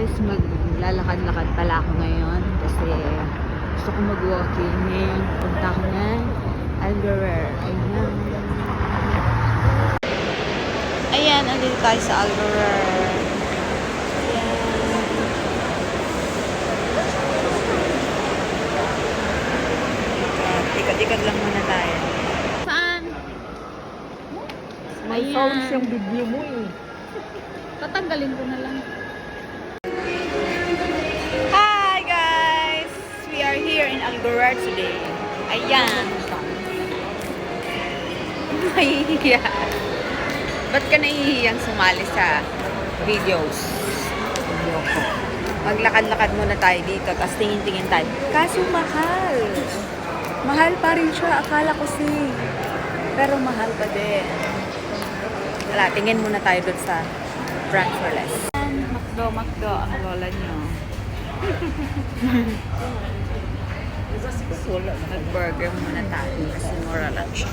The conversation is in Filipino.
guys, maglalakad-lakad pala ako ngayon kasi gusto ko mag-walking ngayon. Punta ko ng Algorer. Ayan. Ayan, andito tayo sa Algorer. Ayan. Ikad-ikad lang muna tayo. Saan? May sounds yung video mo eh. Tatanggalin ko na lang. Hi guys! We are here in Algorer today. Ayan. Nahihiya. Ba't ka nahihiyang sumali sa videos? Maglakad-lakad muna tayo dito, tapos tingin-tingin tayo. Kaso mahal. Mahal pa rin siya. Akala ko pero mahal pa din. Wala, tingin muna tayo doon sa brand for less. Makdo, ang lola nyo. Nag-burger muna tayo kasi mura lang siya.